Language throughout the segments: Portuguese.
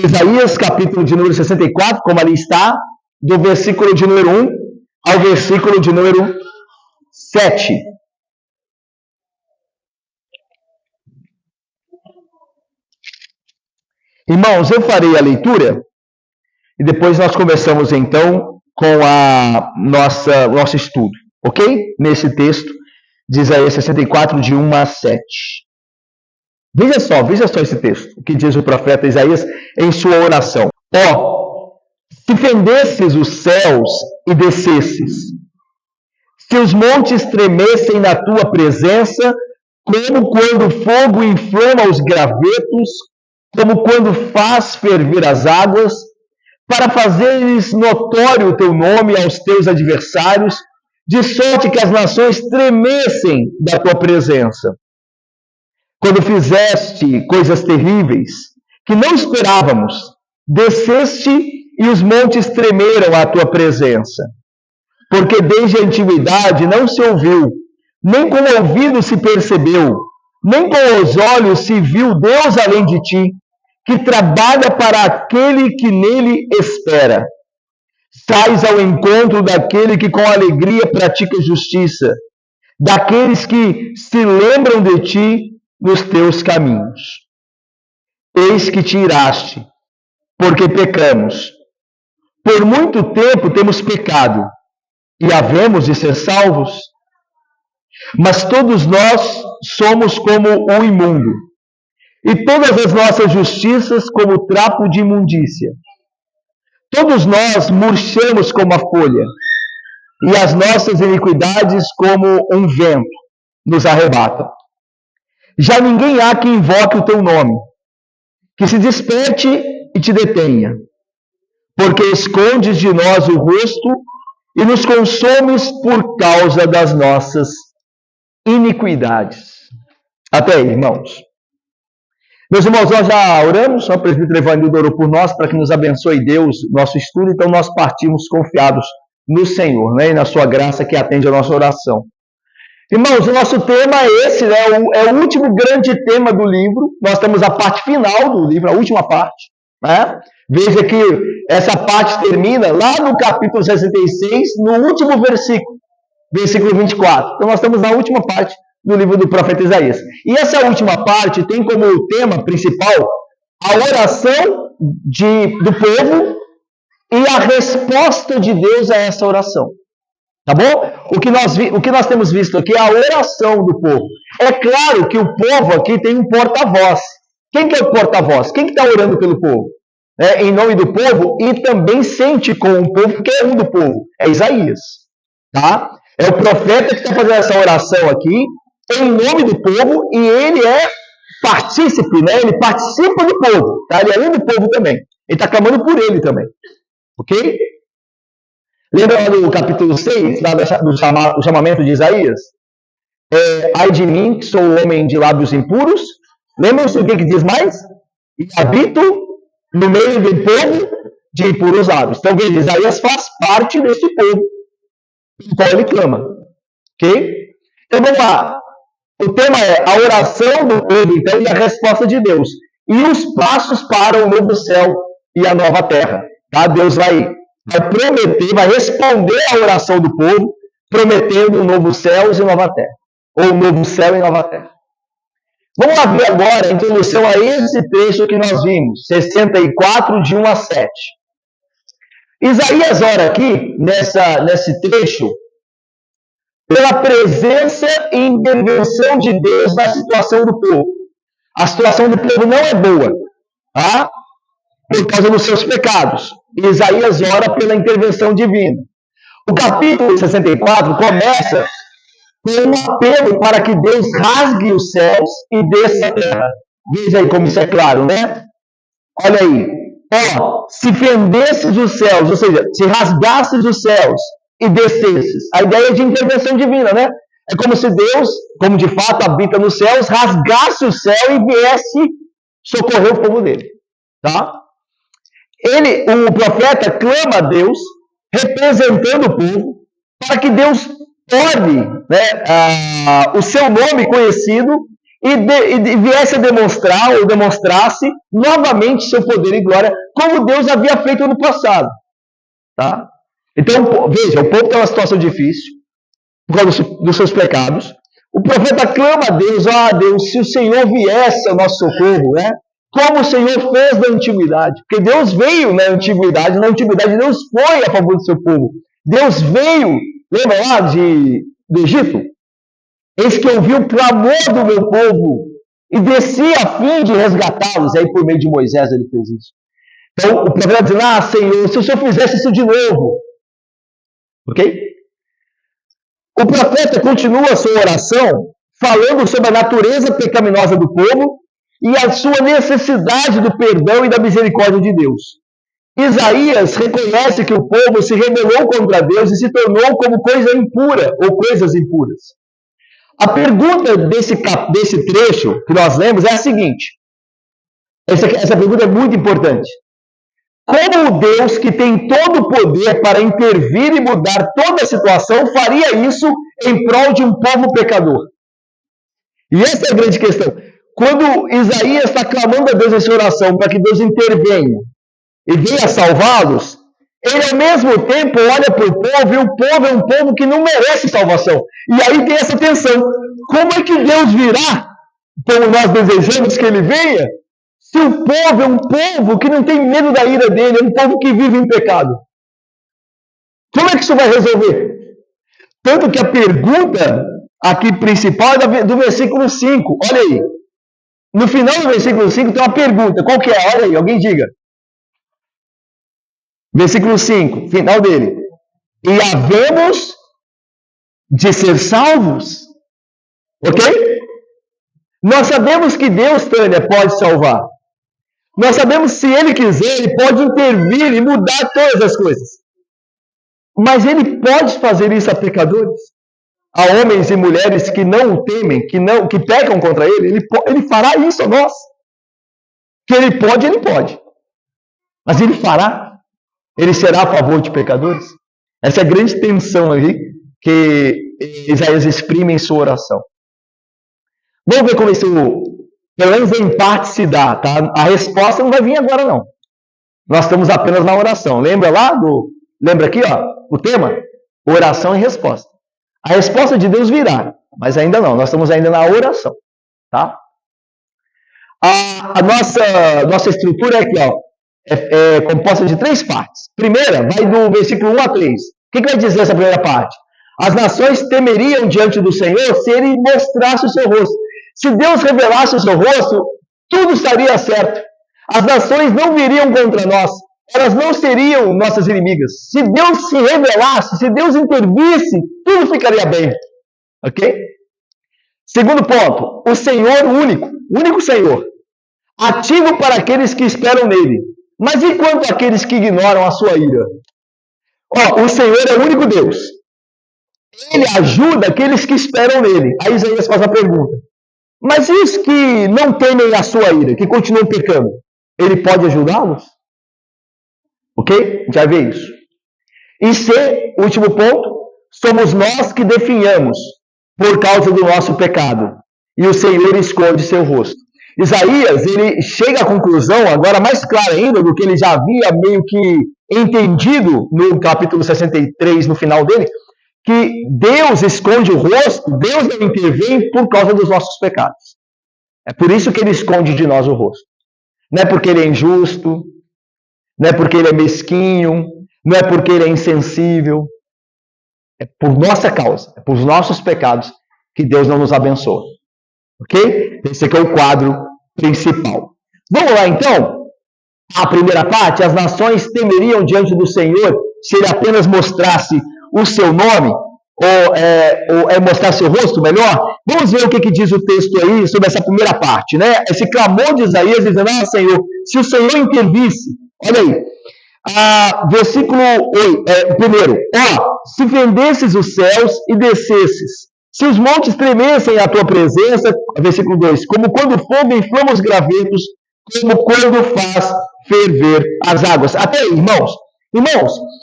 Isaías, capítulo de número 64, como ali está, do versículo de número 1 ao versículo de número 7. Irmãos, eu farei a leitura e depois nós começamos então com nosso estudo, ok? Nesse texto de Isaías 64, de 1 a 7. Veja só esse texto, o que diz o profeta Isaías em sua oração. Se fendesses os céus e descesses, se os montes tremessem na tua presença, como quando o fogo inflama os gravetos, como quando faz ferver as águas, para fazeres notório o teu nome aos teus adversários, de sorte que as nações tremessem da tua presença. Quando fizeste coisas terríveis, que não esperávamos, desceste e os montes tremeram à tua presença. Porque desde a antiguidade não se ouviu, nem com o ouvido se percebeu, nem com os olhos se viu Deus além de ti, que trabalha para aquele que nele espera. Sais ao encontro daquele que com alegria pratica justiça, daqueles que se lembram de ti nos teus caminhos. Eis que te iraste, porque pecamos. Por muito tempo temos pecado, e havemos de ser salvos. Mas todos nós somos como o imundo, e todas as nossas justiças como trapo de imundícia. Todos nós murchamos como a folha, e as nossas iniquidades como um vento nos arrebatam. Já ninguém há que invoque o teu nome, que se desperte e te detenha, porque escondes de nós o rosto e nos consomes por causa das nossas iniquidades. Até aí, irmãos. Meus irmãos, nós já oramos, o presbítero Evanildo orou por nós, para que nos abençoe Deus, nosso estudo, então nós partimos confiados no Senhor, né, e na sua graça que atende a nossa oração. Irmãos, o nosso tema é esse, né, é o último grande tema do livro. Nós estamos na parte final do livro, a última parte, né? Veja que essa parte termina lá no capítulo 66, no último versículo, versículo 24. Então nós estamos na última parte do livro do profeta Isaías. E essa última parte tem como tema principal a oração do povo e a resposta de Deus a essa oração. Tá bom? O que nós temos visto aqui é a oração do povo. É claro que o povo aqui tem um porta-voz. Quem que é o porta-voz? Quem que está orando pelo povo? Em nome do povo, e também sente com o povo, porque é um do povo. É Isaías. Tá? É o profeta que está fazendo essa oração aqui, em nome do povo, e ele é partícipe, né? Ele participa do povo. Tá? Ele é um do povo também. Ele está clamando por ele também. Ok? Lembra lá do capítulo 6, lá do chamamento de Isaías? Ai de mim, que sou homem de lábios impuros. Lembram-se o que diz mais? E habito no meio do povo de impuros lábios. Então, veja, Isaías faz parte desse povo, do qual ele clama. Ok? Então, vamos lá. O tema é a oração do povo, então, e a resposta de Deus. E os passos para o novo céu e a nova terra. Tá? Deus vai prometer, vai responder à oração do povo, prometendo um novo céu e nova terra. Ou um novo céu e nova terra. Vamos lá ver agora a introdução a esse trecho que nós vimos, 64, de 1 a 7. Isaías ora aqui, nesse trecho, pela presença e intervenção de Deus na situação do povo. A situação do povo não é boa, tá? Por causa dos seus pecados. Isaías ora pela intervenção divina. O capítulo 64 começa com um apelo para que Deus rasgue os céus e desça a terra. Veja aí como isso é claro, né? Olha aí. Se fendesses os céus, ou seja, se rasgasses os céus e descesses. A ideia é de intervenção divina, né? É como se Deus, como de fato habita nos céus, rasgasse o céu e viesse socorrer o povo dele. Tá? O profeta clama a Deus, representando o povo, para que Deus torne, né, o seu nome conhecido e viesse a demonstrar ou demonstrasse novamente seu poder e glória, como Deus havia feito no passado. Tá? Então, veja, o povo tem uma situação difícil por causa dos seus pecados. O profeta clama a Deus: Deus, se o Senhor viesse ao nosso socorro, né? Como o Senhor fez na antiguidade. Porque Deus veio na antiguidade Deus foi a favor do seu povo. Deus veio, lembra lá do Egito? Eis que ouviu o clamor do meu povo e desci a fim de resgatá-los. E aí, por meio de Moisés, ele fez isso. Então, o profeta diz: Senhor, se o Senhor fizesse isso de novo. Ok? O profeta continua a sua oração falando sobre a natureza pecaminosa do povo e a sua necessidade do perdão e da misericórdia de Deus. Isaías reconhece que o povo se rebelou contra Deus e se tornou como coisa impura ou coisas impuras. A pergunta desse trecho que nós lemos é a seguinte. Essa pergunta é muito importante. Como Deus, que tem todo o poder para intervir e mudar toda a situação, faria isso em prol de um povo pecador? E essa é a grande questão. Quando Isaías está clamando a Deus nessa oração para que Deus intervenha e venha salvá-los, ele ao mesmo tempo olha para o povo e o povo é um povo que não merece salvação. E aí tem essa tensão. Como é que Deus virá, como nós desejamos que ele venha, se o povo é um povo que não tem medo da ira dele, é um povo que vive em pecado? Como é que isso vai resolver? Tanto que a pergunta aqui principal é do versículo 5. Olha aí. No final do versículo 5 tem uma pergunta. Qual que é? Olha aí, alguém diga. Versículo 5, final dele. E havemos de ser salvos? Ok? Nós sabemos que Deus, Tânia, pode salvar. Nós sabemos que se Ele quiser, Ele pode intervir e mudar todas as coisas. Mas Ele pode fazer isso a pecadores? A homens e mulheres que não o temem, que pecam contra Ele? Ele fará isso a nós? Que Ele pode. Mas Ele fará? Ele será a favor de pecadores? Essa é a grande tensão ali que Isaías exprime em sua oração. Vamos ver como isso, pelo menos em parte, se dá. Tá? A resposta não vai vir agora, não. Nós estamos apenas na oração. Lembra aqui, o tema? Oração e resposta. A resposta de Deus virá, mas ainda não. Nós estamos ainda na oração. Tá? A nossa estrutura é aqui, é composta de 3 partes. Primeira, vai do versículo 1 a 3. O que vai dizer essa primeira parte? As nações temeriam diante do Senhor se Ele mostrasse o seu rosto. Se Deus revelasse o seu rosto, tudo estaria certo. As nações não viriam contra nós. Elas não seriam nossas inimigas. Se Deus se revelasse, se Deus intervisse, tudo ficaria bem. Ok? Segundo ponto, o Senhor único Senhor, ativo para aqueles que esperam nele. Mas e quanto àqueles que ignoram a sua ira? O Senhor é o único Deus. Ele ajuda aqueles que esperam nele. Aí Isaías faz a pergunta. Mas e os que não temem a sua ira, que continuam pecando? Ele pode ajudá-los? Ok? Já vê isso. E C, último ponto, somos nós que definhamos por causa do nosso pecado. E o Senhor esconde seu rosto. Isaías, ele chega à conclusão, agora mais clara ainda, do que ele já havia meio que entendido no capítulo 63, no final dele, que Deus esconde o rosto, Deus não intervém por causa dos nossos pecados. É por isso que ele esconde de nós o rosto. Não é porque ele é injusto, não é porque ele é mesquinho, não é porque ele é insensível. É por nossa causa, é por nossos pecados que Deus não nos abençoa. Ok? Esse aqui é o quadro principal. Vamos lá então? A primeira parte, as nações temeriam diante do Senhor se ele apenas mostrasse o seu nome, ou mostrasse o rosto melhor. Vamos ver o que diz o texto aí sobre essa primeira parte, né? Esse clamor de Isaías dizendo: Senhor, se o Senhor intervisse, olha aí, versículo 1, se fendesses os céus e descesses, se os montes tremessem à tua presença, versículo 2, como quando fogo inflama os gravetos, como quando faz ferver as águas. Até aí, irmãos,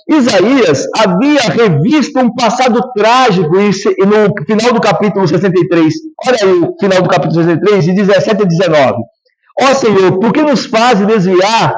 Isaías havia revisto um passado trágico e no final do capítulo 63, olha aí o final do capítulo 63, de 17 a 19. Ó Senhor, por que nos fazes desviar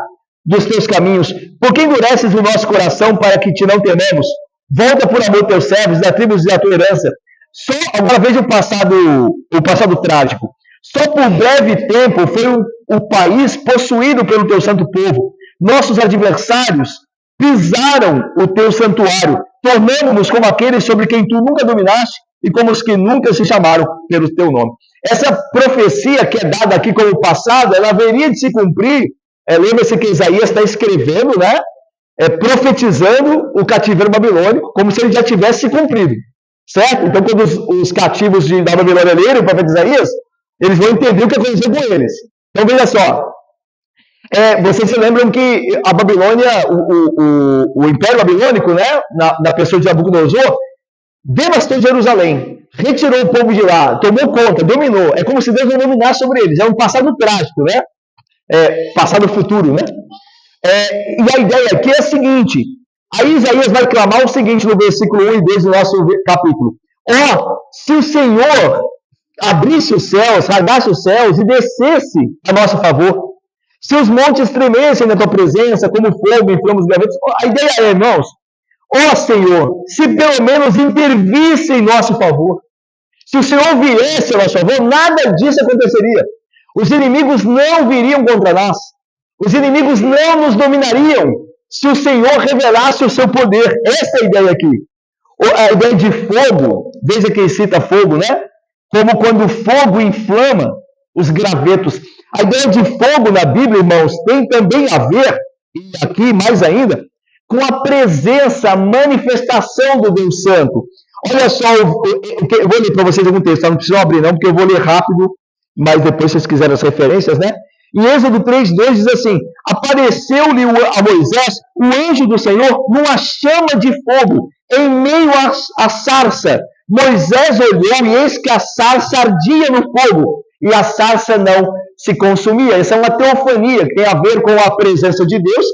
dos teus caminhos? Por que endureces o nosso coração para que te não tememos? Volta por amor teus servos, da tribo da tua herança. Só, agora veja o passado trágico. Só por breve tempo foi o país possuído pelo teu santo povo. Nossos adversários pisaram o teu santuário. Tornamos-nos como aqueles sobre quem tu nunca dominaste e como os que nunca se chamaram pelo teu nome. Essa profecia que é dada aqui como passado, ela haveria de se cumprir. Lembra-se que Isaías está escrevendo, né? Profetizando o cativeiro babilônico, como se ele já tivesse se cumprido. Certo? Então, quando os cativos da Babilônia lerem o profeta Isaías, eles vão entender o que aconteceu com eles. Então, veja só. Vocês se lembram que a Babilônia, o Império Babilônico, né, na pessoa de Nabucodonosor, devastou Jerusalém, retirou o povo de lá, tomou conta, dominou. É como se Deus não dominasse sobre eles. É um passado trágico, né? Passado futuro, né? E a ideia aqui é a seguinte. Aí Isaías vai clamar o seguinte no versículo 1 e 2 do nosso capítulo. Se o Senhor abrisse os céus, rasgasse os céus e descesse a nosso favor, se os montes tremessem na tua presença, como fogo inflama os gavetos. A ideia é, irmãos, Senhor, se pelo menos intervisse em nosso favor, se o Senhor viesse a nosso favor, nada disso aconteceria. Os inimigos não viriam contra nós. Os inimigos não nos dominariam se o Senhor revelasse o seu poder. Essa é a ideia aqui. A ideia de fogo, veja que ele cita fogo, né? Como quando o fogo inflama os gravetos. A ideia de fogo na Bíblia, irmãos, tem também a ver, e aqui mais ainda, com a presença, a manifestação do Deus Santo. Olha só, eu vou ler para vocês algum texto, não precisam abrir não, porque eu vou ler rápido, mas depois, se vocês quiserem as referências, né? Em Êxodo 3:2 diz assim: apareceu-lhe a Moisés o anjo do Senhor numa chama de fogo, em meio à sarça. Moisés olhou e eis que a sarça ardia no fogo, e a sarça não se consumia. Essa é uma teofania que tem a ver com a presença de Deus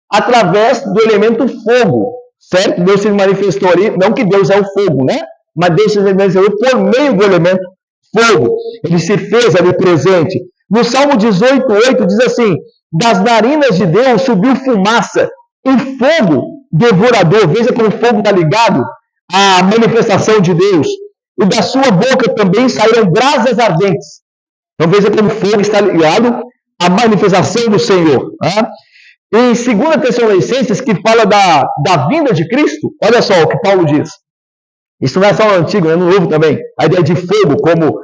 através do elemento fogo, certo? Deus se manifestou ali, não que Deus é o fogo, né? Mas Deus se manifestou por meio do elemento fogo. Ele se fez ali presente. No Salmo 18:8 diz assim: das narinas de Deus subiu fumaça, um fogo devorador. Veja como o fogo está ligado à manifestação de Deus. E da sua boca também saíram brasas ardentes. Então veja como o fogo está ligado à manifestação do Senhor. Tá? Em 2 Tessalonicenses, que fala da vinda de Cristo, olha só o que Paulo diz. Isso não é só no Antigo, é no Novo também. A ideia de fogo como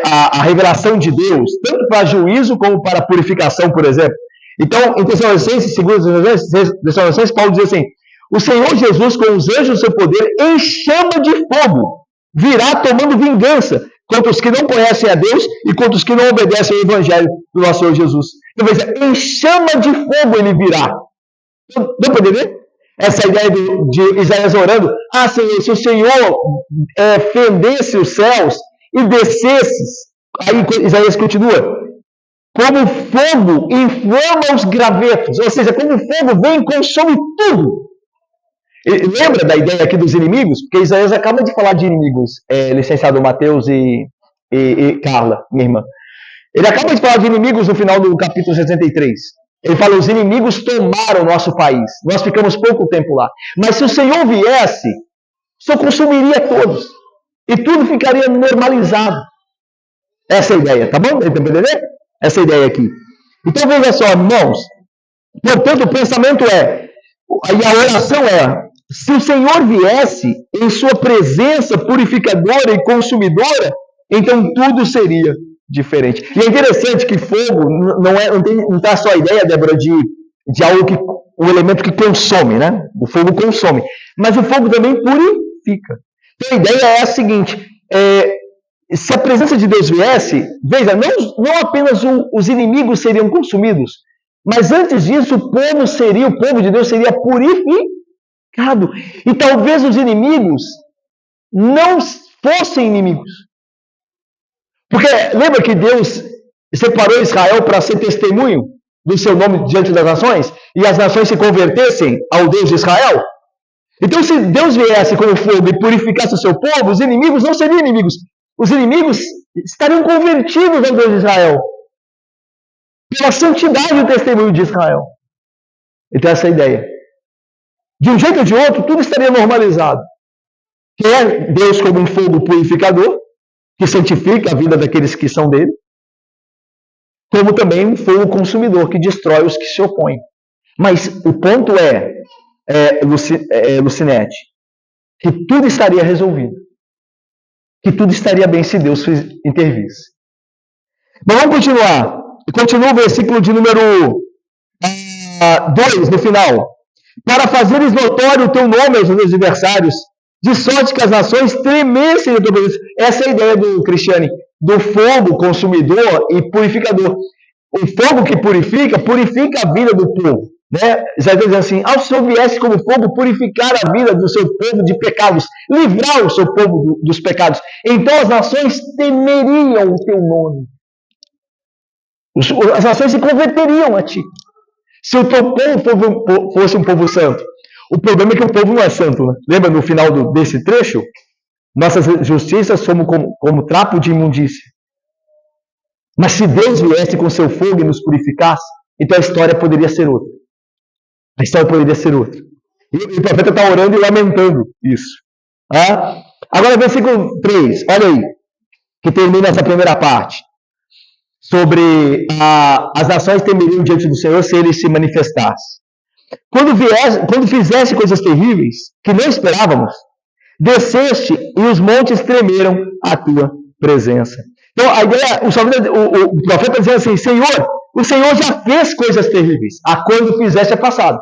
a revelação de Deus, tanto para juízo como para purificação, por exemplo. Então, em Tessalonicenses, 2 Tessalonicenses, Paulo diz assim: o Senhor Jesus, com os anjos do seu poder, em chama de fogo, virá tomando vingança contra os que não conhecem a Deus e contra os que não obedecem ao Evangelho do nosso Senhor Jesus. Então, veja, em chama de fogo ele virá. Deu para entender? Essa ideia de Isaías orando: Senhor, se o Senhor fendesse os céus e descesse, aí Isaías continua, como fogo inflama os gravetos, ou seja, como o fogo vem e consome tudo. E lembra da ideia aqui dos inimigos? Porque Isaías acaba de falar de inimigos, licenciado Mateus e Carla, minha irmã. Ele acaba de falar de inimigos no final do capítulo 63. Ele fala: os inimigos tomaram o nosso país. Nós ficamos pouco tempo lá. Mas se o Senhor viesse, só consumiria todos. E tudo ficaria normalizado. Essa é a ideia, tá bom? Entendeu? Essa é a ideia aqui. Então veja só, irmãos. Portanto, o pensamento e a oração se o Senhor viesse em sua presença purificadora e consumidora, então tudo seria diferente. E é interessante que fogo não está só a ideia, Débora, de algo um elemento que consome, né? O fogo consome. Mas o fogo também purifica. Então a ideia é a seguinte: se a presença de Deus viesse, veja, não apenas os inimigos seriam consumidos, mas antes disso o povo de Deus seria purificado. E talvez os inimigos não fossem inimigos. Porque lembra que Deus separou Israel para ser testemunho do seu nome diante das nações? E as nações se convertessem ao Deus de Israel? Então, se Deus viesse como fogo e purificasse o seu povo, os inimigos não seriam inimigos. Os inimigos estariam convertidos ao Deus de Israel, pela santidade do testemunho de Israel. Então, essa é a ideia. De um jeito ou de outro, tudo estaria normalizado. Quer Deus como um fogo purificador, que santifica a vida daqueles que são dele, como também um fogo consumidor, que destrói os que se opõem. Mas o ponto Lucinete, que tudo estaria resolvido. Que tudo estaria bem se Deus intervisse. Mas vamos continuar. Continua o versículo de número 2, no final. Para fazeres notório o teu nome aos teus adversários, de sorte que as nações tremessem na tua presença. Essa é a ideia do Cristiane, do fogo consumidor e purificador. O fogo que purifica a vida do povo. Né? Isaías está dizendo assim, ao Senhor viesse como fogo purificar a vida do seu povo de pecados, livrar o seu povo dos pecados. Então as nações temeriam o teu nome. As nações se converteriam a ti. Se o teu povo fosse um povo santo. O problema é que o povo não é santo. Né? Lembra no final desse trecho? Nossas justiças somos como trapo de imundícia. Mas se Deus viesse com seu fogo e nos purificasse, então a história poderia ser outra. A história poderia ser outra. E o profeta está orando e lamentando isso. Agora, versículo 3, olha aí, que termina essa primeira parte. Sobre as nações temeriam diante do Senhor se ele se manifestasse. Quando fizesse coisas terríveis, que não esperávamos, desceste e os montes tremeram à tua presença. Então, a ideia, o profeta dizendo assim, Senhor, o Senhor já fez coisas terríveis. A quando fizeste é passado.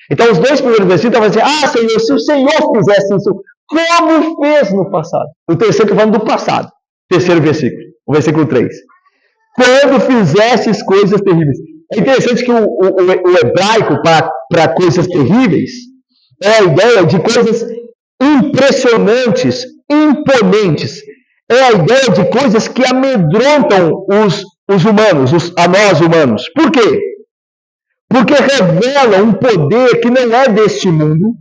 Então, os dois primeiros versículos estavam assim, Senhor, se o Senhor fizesse isso, como fez no passado? O terceiro está falando do passado. Terceiro versículo, o versículo 3. Quando fizestes coisas terríveis. É interessante que o hebraico para coisas terríveis é a ideia de coisas impressionantes, imponentes. É a ideia de coisas que amedrontam os humanos, a nós humanos. Por quê? Porque revela um poder que não é deste mundo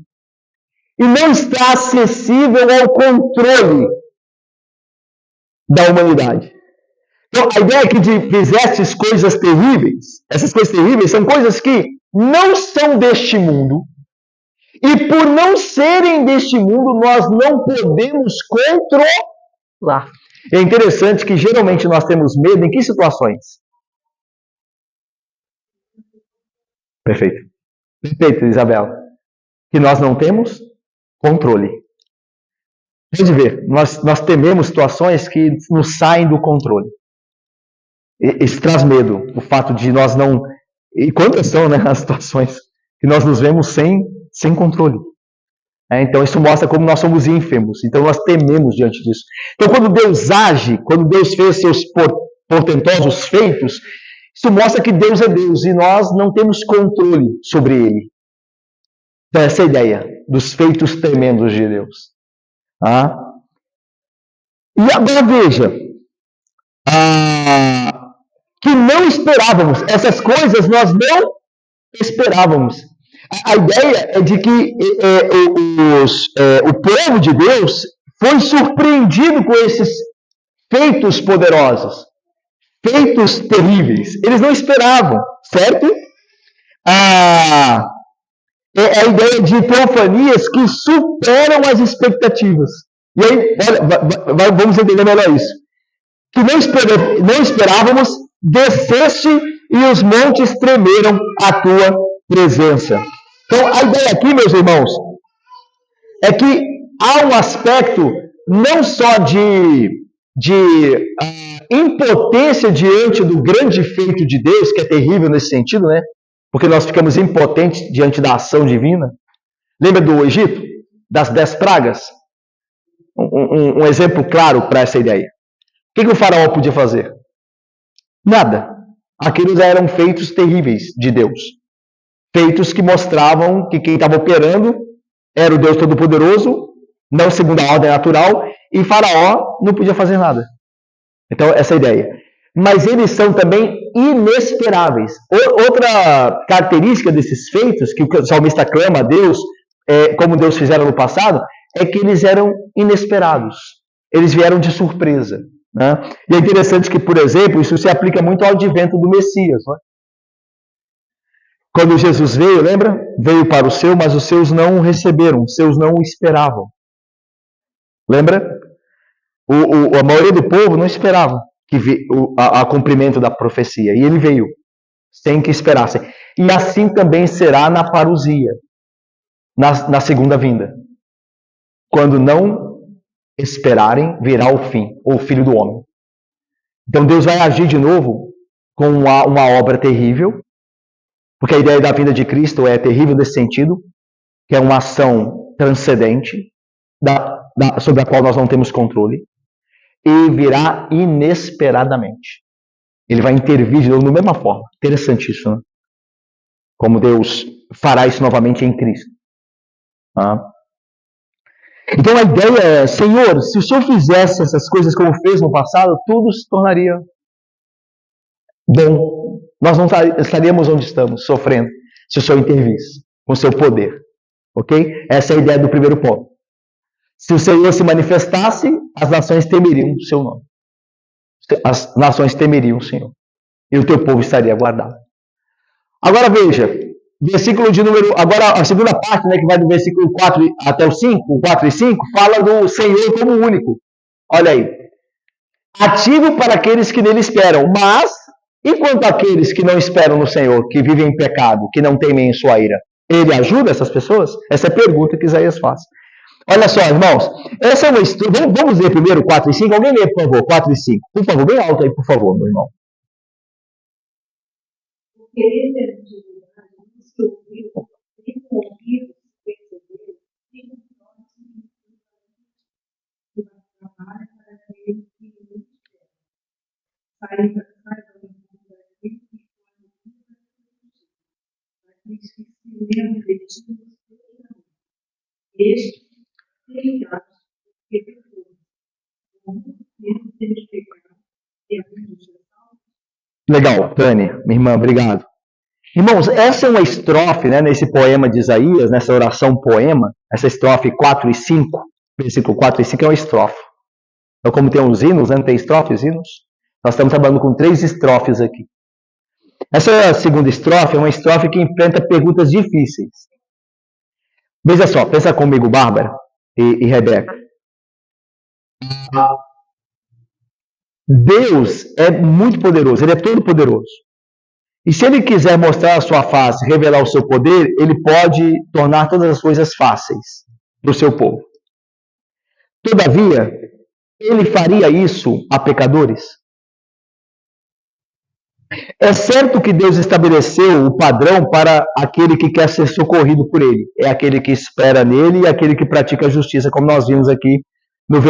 e não está acessível ao controle da humanidade. Então, a ideia aqui de fizestes coisas terríveis, essas coisas terríveis são coisas que não são deste mundo, e por não serem deste mundo, nós não podemos controlar. É interessante que geralmente nós temos medo em que situações? Perfeito. Perfeito, Isabel. Que nós não temos controle. Pode ver, nós tememos situações que nos saem do controle. Isso traz medo, o fato de nós não... E quantas são, né, as situações que nós nos vemos sem controle. Então isso mostra como nós somos ínfimos, então nós tememos diante disso. Então quando Deus age, quando Deus fez seus portentosos feitos, isso mostra que Deus é Deus e nós não temos controle sobre Ele. Então essa é a ideia dos feitos tremendos de Deus. E agora veja, que não esperávamos. Essas coisas nós não esperávamos. A ideia é de que o povo de Deus foi surpreendido com esses feitos poderosos, feitos terríveis. Eles não esperavam, certo? É a ideia de teofanias que superam as expectativas. E aí, vamos entender melhor isso. Que não esperávamos, desceste e os montes tremeram à tua presença. Então, a ideia aqui, meus irmãos, é que há um aspecto não só de impotência diante do grande feito de Deus, que é terrível nesse sentido, né? Porque nós ficamos impotentes diante da ação divina. Lembra do Egito? Das 10 pragas? Um exemplo claro para essa ideia. O que o faraó podia fazer? Nada. Aqueles eram feitos terríveis de Deus. Feitos que mostravam que quem estava operando era o Deus Todo-Poderoso, não segundo a ordem natural, e faraó não podia fazer nada. Então, essa é a ideia. Mas eles são também inesperáveis. Outra característica desses feitos, que o salmista clama a Deus como Deus fizera no passado, é que eles eram inesperados. Eles vieram de surpresa. Né? E é interessante que, por exemplo, isso se aplica muito ao advento do Messias. Né? Quando Jesus veio, lembra? Veio para o seu, mas os seus não o receberam, os seus não o esperavam. Lembra? A maioria do povo não esperava o cumprimento da profecia. E ele veio, sem que esperassem. E assim também será na parousia, na segunda vinda. Quando não esperarem, virá o fim, ou o Filho do Homem. Então Deus vai agir de novo com uma obra terrível, porque a ideia da vinda de Cristo é terrível nesse sentido, que é uma ação transcendente, sobre a qual nós não temos controle, e virá inesperadamente. Ele vai intervir de novo da mesma forma. Interessante isso, né? Como Deus fará isso novamente em Cristo. Então a ideia é, Senhor, se o Senhor fizesse essas coisas como fez no passado, tudo se tornaria bom. Nós não estaríamos onde estamos, sofrendo, se o Senhor intervisse com o seu poder. Ok? Essa é a ideia do primeiro ponto. Se o Senhor se manifestasse, as nações temeriam o seu nome. As nações temeriam o Senhor. E o teu povo estaria guardado. Agora veja, versículo de número... Agora a segunda parte, né, que vai do versículo 4 até o 5, 4 e 5, fala do Senhor como único. Olha aí. Ativo para aqueles que nele esperam, mas... E quanto àqueles que não esperam no Senhor, que vivem em pecado, que não temem em sua ira? Ele ajuda essas pessoas? Essa é a pergunta que Isaías faz. Olha só, irmãos. Essa é uma história. Vamos ler primeiro 4 e 5? Alguém lê, por favor, 4 e 5. Por favor, bem alto aí, por favor, meu irmão. Legal, Tânia, minha irmã, obrigado. Irmãos, essa é uma estrofe, né, nesse poema de Isaías, nessa oração poema, essa estrofe 4 e 5, versículo 4 e 5 é uma estrofe. Então, como tem uns hinos, né, não tem estrofes, hinos? Nós estamos trabalhando com 3 estrofes aqui. Essa segunda estrofe é uma estrofe que enfrenta perguntas difíceis. Veja só, pensa comigo, Bárbara e Rebeca. Deus é muito poderoso, Ele é todo poderoso. E se Ele quiser mostrar a sua face, revelar o seu poder, Ele pode tornar todas as coisas fáceis para o seu povo. Todavia, Ele faria isso a pecadores? É certo que Deus estabeleceu o padrão para aquele que quer ser socorrido por Ele. É aquele que espera nele e aquele que pratica a justiça, como nós vimos aqui no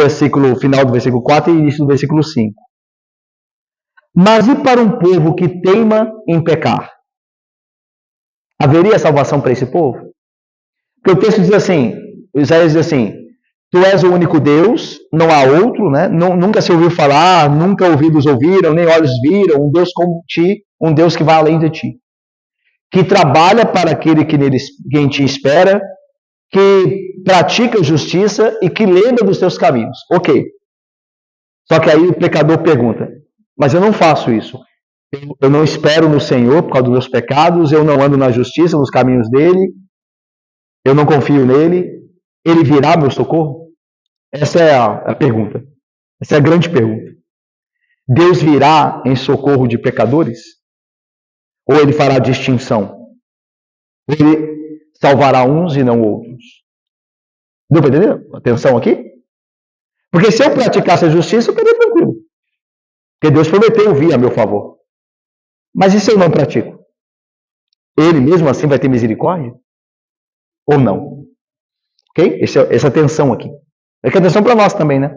final do versículo 4 e início do versículo 5. Mas e para um povo que teima em pecar? Haveria salvação para esse povo? Porque o texto diz assim, Isaías diz assim, tu és o único Deus, não há outro, né? Nunca se ouviu falar, nunca ouvidos ouviram, nem olhos viram, um Deus como ti, um Deus que vai além de ti. Que trabalha para aquele que em ti espera, que pratica justiça e que lembra dos teus caminhos. Ok. Só que aí o pecador pergunta, mas eu não faço isso. Eu não espero no Senhor por causa dos meus pecados, eu não ando na justiça, nos caminhos dele, eu não confio nele, ele virá meu socorro? Essa é a pergunta. Essa é a grande pergunta. Deus virá em socorro de pecadores? Ou ele fará distinção? Ou ele salvará uns e não outros? Deu para entender? Atenção aqui? Porque se eu praticasse a justiça, eu estaria tranquilo. Porque Deus prometeu vir a meu favor. Mas e se eu não pratico? Ele mesmo assim vai ter misericórdia? Ou não? Ok? Essa atenção aqui. É que atenção para nós também, né?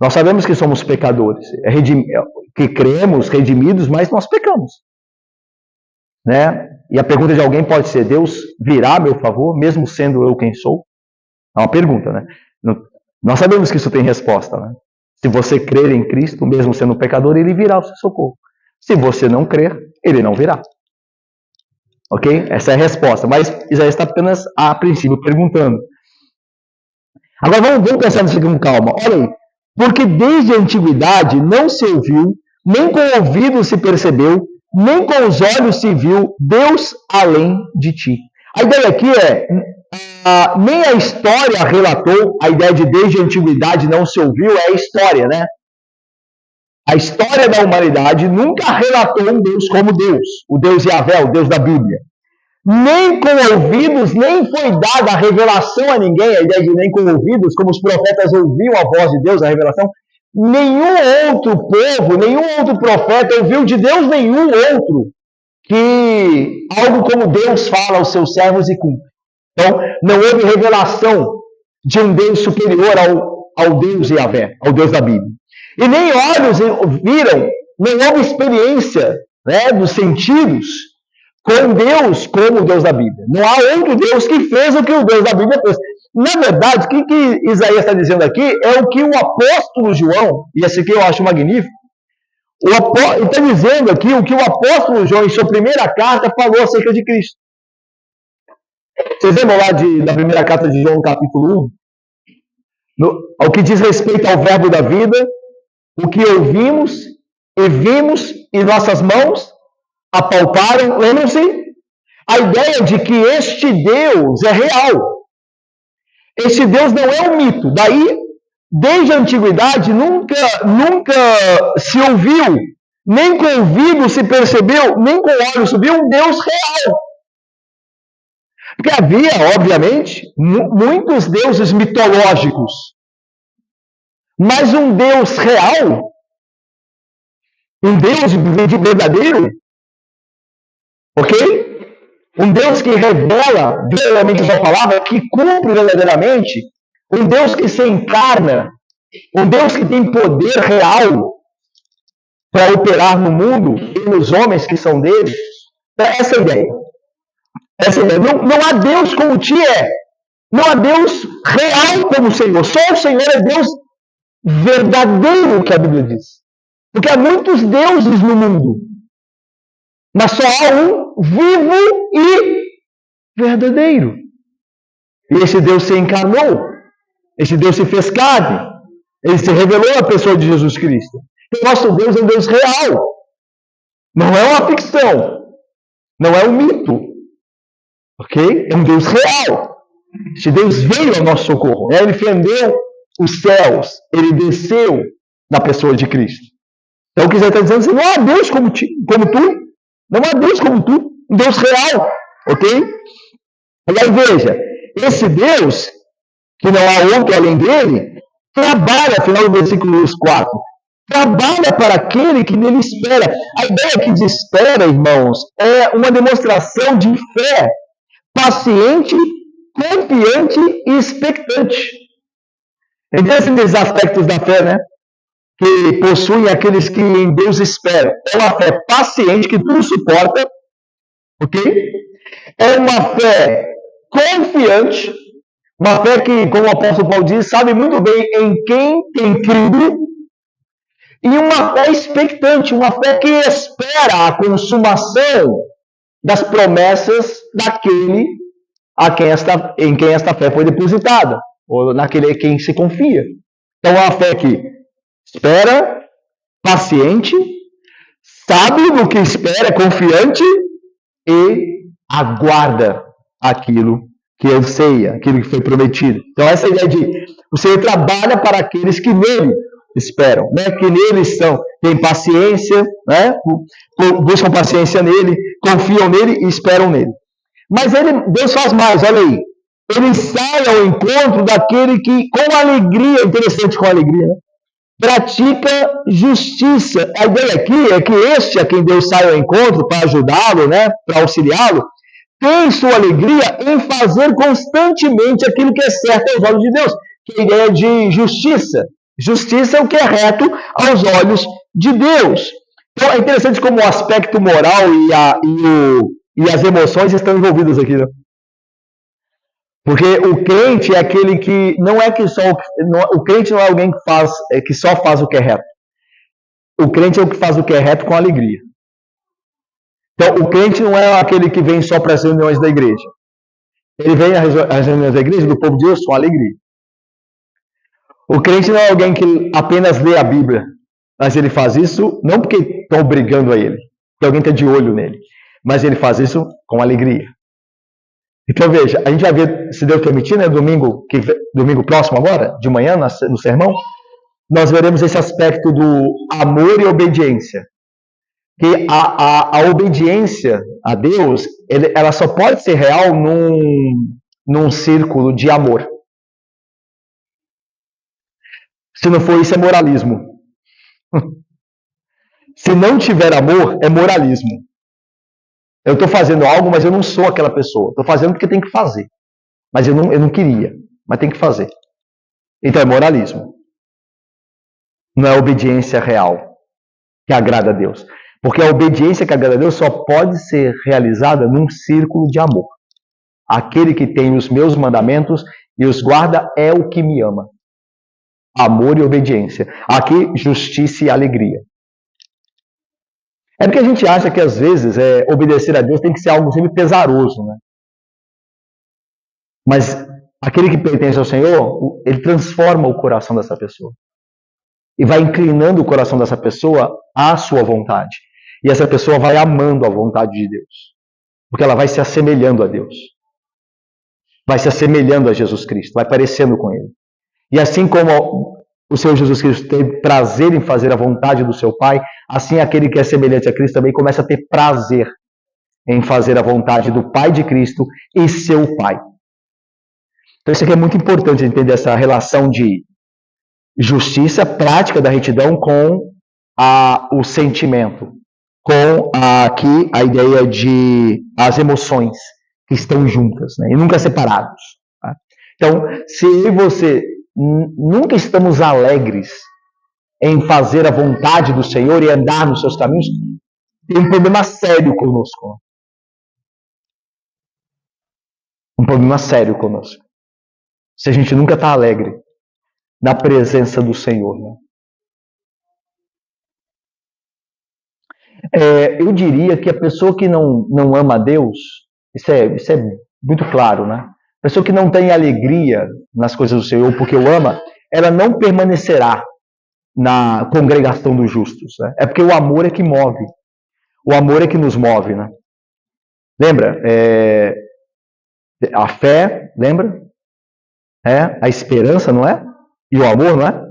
Nós sabemos que somos pecadores, que cremos, redimidos, mas nós pecamos. Né? E a pergunta de alguém pode ser, Deus virá a meu favor, mesmo sendo eu quem sou? É uma pergunta, né? Nós sabemos que isso tem resposta, né? Se você crer em Cristo, mesmo sendo pecador, ele virá ao seu socorro. Se você não crer, ele não virá. Ok? Essa é a resposta. Mas Isaías está apenas, a princípio, perguntando. Agora vamos pensar nisso aqui com calma. Olha aí. Porque desde a antiguidade não se ouviu, nem com o ouvido se percebeu, nem com os olhos se viu Deus além de ti. A ideia aqui é, nem a história relatou, a ideia de desde a antiguidade não se ouviu é a história, né? A história da humanidade nunca relatou um Deus como Deus, o Deus Yahvé, o Deus da Bíblia. Nem com ouvidos, nem foi dada a revelação a ninguém, a ideia de nem com ouvidos, como os profetas ouviam a voz de Deus, a revelação. Nenhum outro povo, nenhum outro profeta ouviu de Deus nenhum outro que algo como Deus fala aos seus servos e cumpre. Então, não houve revelação de um Deus superior ao Deus Yahvé, ao Deus da Bíblia. E nem olhos viram, não houve experiência, né, dos sentidos com Deus como o Deus da Bíblia. Não há outro Deus que fez o que o Deus da Bíblia fez. Na verdade, o que Isaías está dizendo aqui é o que o apóstolo João, e esse aqui eu acho magnífico, ele está dizendo aqui o que o apóstolo João, em sua primeira carta, falou acerca de Cristo. Vocês lembram lá da primeira carta de João, capítulo 1? Ao que diz respeito ao verbo da vida, o que ouvimos e vimos e nossas mãos apalparam, lembram-se? A ideia de que este Deus é real. Este Deus não é um mito. Daí, desde a antiguidade, nunca se ouviu, nem com o ouvido se percebeu, nem com o olho subiu um Deus real. Porque havia, obviamente, muitos deuses mitológicos. Mas um Deus real, um Deus de verdadeiro, ok? Um Deus que revela verdadeiramente a sua palavra, que cumpre verdadeiramente, um Deus que se encarna, um Deus que tem poder real para operar no mundo e nos homens que são dele. Essa é a ideia. Não há Deus como ti é. Não há Deus real como o Senhor. Só o Senhor é Deus verdadeiro, que a Bíblia diz. Porque há muitos deuses no mundo. Mas só há um vivo e verdadeiro. E esse Deus se encarnou. Esse Deus se fez carne. Ele se revelou a pessoa de Jesus Cristo. O nosso Deus é um Deus real. Não é uma ficção. Não é um mito. Ok? É um Deus real. Esse Deus veio ao nosso socorro. Ele fendeu os céus. Ele desceu na pessoa de Cristo. Então o que ele está dizendo é assim, não há Deus como tu. Não há Deus como tu. Um Deus real. Ok? Agora veja. Esse Deus, que não há outro além dele, trabalha, final do versículo 4, trabalha para aquele que nele espera. A ideia aqui de espera, irmãos, é uma demonstração de fé paciente, confiante e expectante. Entende esses aspectos da fé, né? Que possuem aqueles que em Deus esperam. É uma fé paciente, que tudo suporta, ok? É uma fé confiante, uma fé que, como o apóstolo Paulo diz, sabe muito bem em quem tem crido, e uma fé expectante, uma fé que espera a consumação das promessas daquele em quem esta fé foi depositada, ou naquele em quem se confia. Então, é uma fé que espera, paciente, sabe no que espera, é confiante e aguarda aquilo que anseia, aquilo que foi prometido. Então, essa ideia de o Senhor trabalha para aqueles que nele esperam, né? Que nele têm paciência, né? Buscam paciência nele, confiam nele e esperam nele. Mas Deus faz mais, olha aí. Ele sai ao encontro daquele que, com alegria, interessante com alegria, né? Pratica justiça. A ideia aqui é que este a quem Deus sai ao encontro para ajudá-lo, né? Para auxiliá-lo, tem sua alegria em fazer constantemente aquilo que é certo aos olhos de Deus, que é a ideia de justiça. Justiça é o que é reto aos olhos de Deus. Então é interessante como o aspecto moral e as emoções estão envolvidas aqui, né? Porque o crente é aquele que não é que só o crente não é alguém que só faz o que é reto. O crente é o que faz o que é reto com alegria. Então, o crente não é aquele que vem só para as reuniões da igreja. Ele vem às reuniões da igreja, do povo de Deus, com alegria. O crente não é alguém que apenas lê a Bíblia, mas ele faz isso não porque estão obrigando a ele, porque alguém está de olho nele, mas ele faz isso com alegria. Então veja, a gente vai ver, se Deus permitir, né, domingo próximo agora, de manhã, no sermão, nós veremos esse aspecto do amor e obediência. Que a obediência a Deus, ela só pode ser real num círculo de amor. Se não for isso, é moralismo. Se não tiver amor, é moralismo. Eu estou fazendo algo, mas eu não sou aquela pessoa. Estou fazendo porque tem que fazer. Mas eu não queria, mas tem que fazer. Então é moralismo. Não é obediência real que agrada a Deus. Porque a obediência que agrada a Deus só pode ser realizada num círculo de amor. Aquele que tem os meus mandamentos e os guarda é o que me ama. Amor e obediência. Aqui, justiça e alegria. É porque a gente acha que às vezes obedecer a Deus tem que ser algo sempre pesaroso, né? Mas aquele que pertence ao Senhor, ele transforma o coração dessa pessoa. E vai inclinando o coração dessa pessoa à sua vontade. E essa pessoa vai amando a vontade de Deus. Porque ela vai se assemelhando a Deus. Vai se assemelhando a Jesus Cristo, vai parecendo com Ele. E assim como o Senhor Jesus Cristo teve prazer em fazer a vontade do seu Pai, assim aquele que é semelhante a Cristo também começa a ter prazer em fazer a vontade do Pai de Cristo e seu Pai. Então isso aqui é muito importante entender essa relação de justiça, prática da retidão com o sentimento, com aqui a ideia de as emoções que estão juntas, né, e nunca separados. Tá? Então, se eu e você nunca estamos alegres em fazer a vontade do Senhor e andar nos seus caminhos, tem um problema sério conosco. Um problema sério conosco. Se a gente nunca está alegre na presença do Senhor. Né? Eu diria que a pessoa que não ama a Deus, isso é muito claro, né? A pessoa que não tem alegria nas coisas do Senhor porque o ama, ela não permanecerá na congregação dos justos. Né? É porque o amor é que move. O amor é que nos move. Né? Lembra? A fé, lembra? A esperança, não é? E o amor, não é?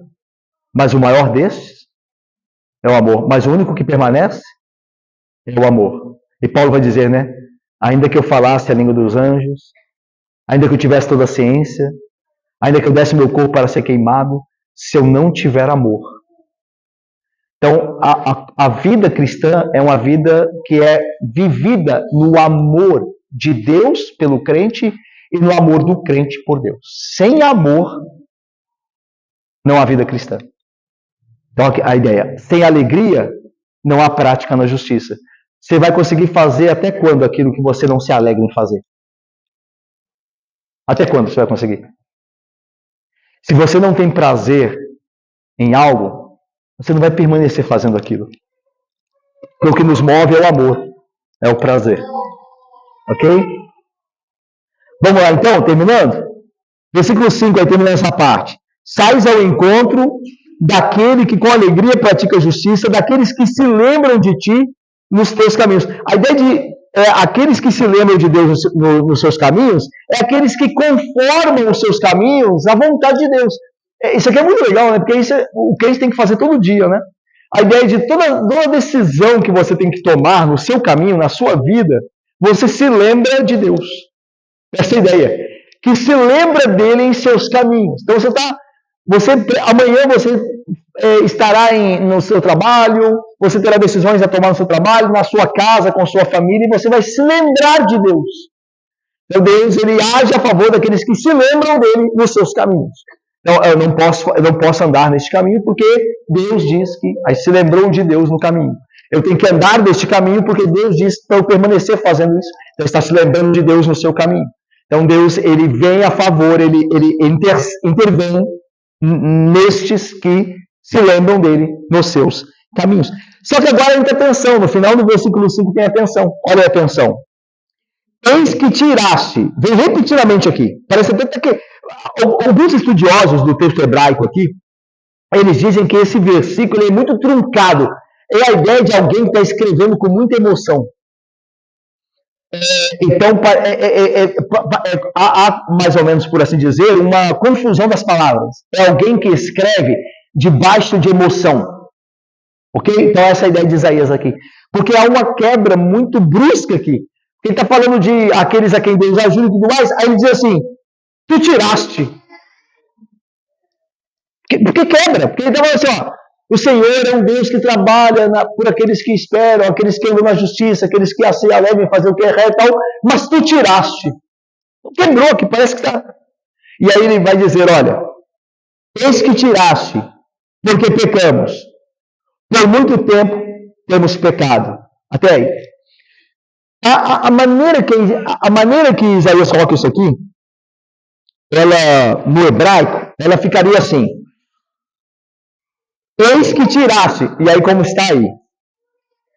Mas o maior destes é o amor. Mas o único que permanece é o amor. E Paulo vai dizer, né? Ainda que eu falasse a língua dos anjos, ainda que eu tivesse toda a ciência, ainda que eu desse meu corpo para ser queimado, se eu não tiver amor. Então, a vida cristã é uma vida que é vivida no amor de Deus pelo crente e no amor do crente por Deus. Sem amor, não há vida cristã. Então, a ideia, sem alegria, não há prática na justiça. Você vai conseguir fazer até quando aquilo que você não se alegra em fazer? Até quando você vai conseguir? Se você não tem prazer em algo, você não vai permanecer fazendo aquilo. Porque o que nos move é o amor, é o prazer. Ok? Vamos lá então, terminando? Versículo 5, aí terminando essa parte. Sais ao encontro daquele que com alegria pratica a justiça, daqueles que se lembram de ti nos teus caminhos. A ideia de aqueles que se lembram de Deus nos seus caminhos é aqueles que conformam os seus caminhos à vontade de Deus. Isso aqui é muito legal, né? Porque isso o que a gente tem que fazer todo dia, né? A ideia de toda decisão que você tem que tomar no seu caminho, na sua vida, você se lembra de Deus. Essa é a ideia. Que se lembra dele em seus caminhos. Então amanhã você estará no seu trabalho, você terá decisões a tomar no seu trabalho, na sua casa, com sua família, e você vai se lembrar de Deus. Então Deus, ele age a favor daqueles que se lembram dele nos seus caminhos. Então eu não posso andar neste caminho porque Deus diz que se lembrou de Deus no caminho. Eu tenho que andar neste caminho porque Deus diz para eu permanecer fazendo isso. Então está se lembrando de Deus no seu caminho. Então Deus, ele vem a favor, ele intervém nestes que se lembram dele nos seus caminhos. Só que agora entra atenção, no final do versículo 5 tem atenção. Olha a atenção. Eis que tiraste, vem repetidamente aqui, parece até que alguns estudiosos do texto hebraico aqui, eles dizem que esse versículo é muito truncado. É a ideia de alguém que está escrevendo com muita emoção. Então, há, mais ou menos por assim dizer, uma confusão das palavras. É alguém que escreve debaixo de emoção. Ok? Então, essa é a ideia de Isaías aqui. Porque há uma quebra muito brusca aqui. Ele está falando de aqueles a quem Deus ajuda e tudo mais. Aí ele diz assim: tu tiraste. Porque quebra. Porque ele está falando assim: ó, o Senhor é um Deus que trabalha por aqueles que esperam, aqueles que andam na justiça, aqueles que se alegram em fazer o que é reto e tal. Mas tu tiraste. Quebrou, que parece que está. E aí ele vai dizer: olha, eis que tiraste, porque pecamos. Por muito tempo temos pecado. Até aí. A maneira que Isaías coloca isso aqui, ela, no hebraico, ela ficaria assim: eis que tiraste, e aí como está aí.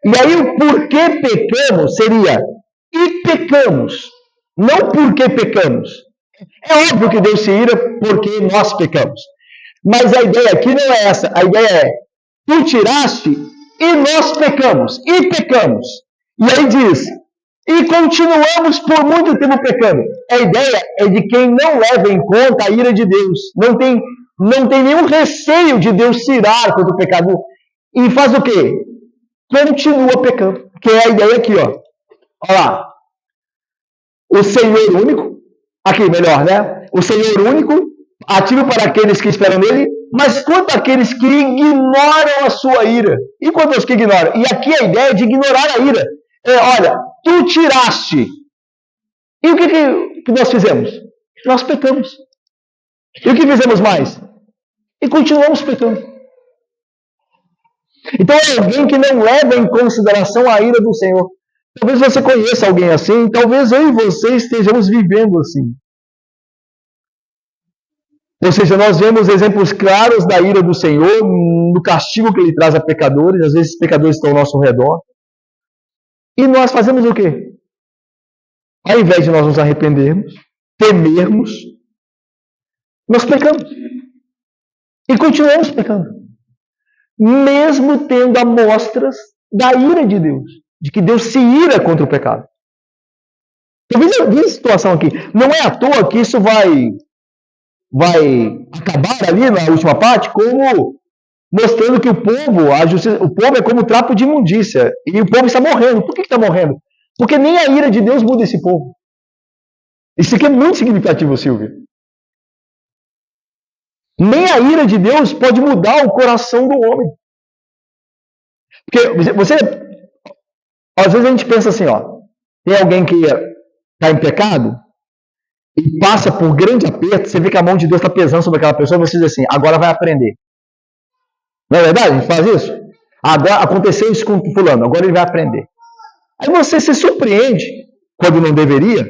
E aí o porquê pecamos seria: e pecamos, não porque pecamos. É óbvio que Deus se ira porque nós pecamos. Mas a ideia aqui não é essa. A ideia é: tu tiraste e nós pecamos. E pecamos. E aí diz: e continuamos por muito tempo pecando. A ideia é de quem não leva em conta a ira de Deus. Não tem nenhum receio de Deus se irar contra o pecado. E faz o quê? Continua pecando. Que é a ideia aqui, ó. Olha lá. O Senhor único. Aqui, melhor, né? O Senhor único, ativo para aqueles que esperam nele, mas quanto àqueles que ignoram a sua ira. E quanto aos que ignoram? E aqui a ideia é de ignorar a ira. Olha, tu tiraste. E o que nós fizemos? Nós pecamos. E o que fizemos mais? E continuamos pecando. Então é alguém que não leva em consideração a ira do Senhor. Talvez você conheça alguém assim, talvez eu e você estejamos vivendo assim. Ou seja, nós vemos exemplos claros da ira do Senhor, no castigo que ele traz a pecadores. Às vezes pecadores estão ao nosso redor. E nós fazemos o quê? Ao invés de nós nos arrependermos, temermos, nós pecamos. E continuamos pecando. Mesmo tendo amostras da ira de Deus. De que Deus se ira contra o pecado. Talvez eu vi a situação aqui. Não é à toa que isso vai acabar ali na última parte como mostrando que o povo é como trapo de imundícia. E o povo está morrendo. Por que está morrendo? Porque nem a ira de Deus muda esse povo. Isso aqui é muito significativo, Silvio. Nem a ira de Deus pode mudar o coração do homem. Porque às vezes a gente pensa assim, ó, tem alguém que está em pecado e passa por grande aperto, você vê que a mão de Deus está pesando sobre aquela pessoa, você diz assim: agora vai aprender. Não é verdade? A gente faz isso? Agora aconteceu isso com o fulano, agora ele vai aprender. Aí você se surpreende, quando não deveria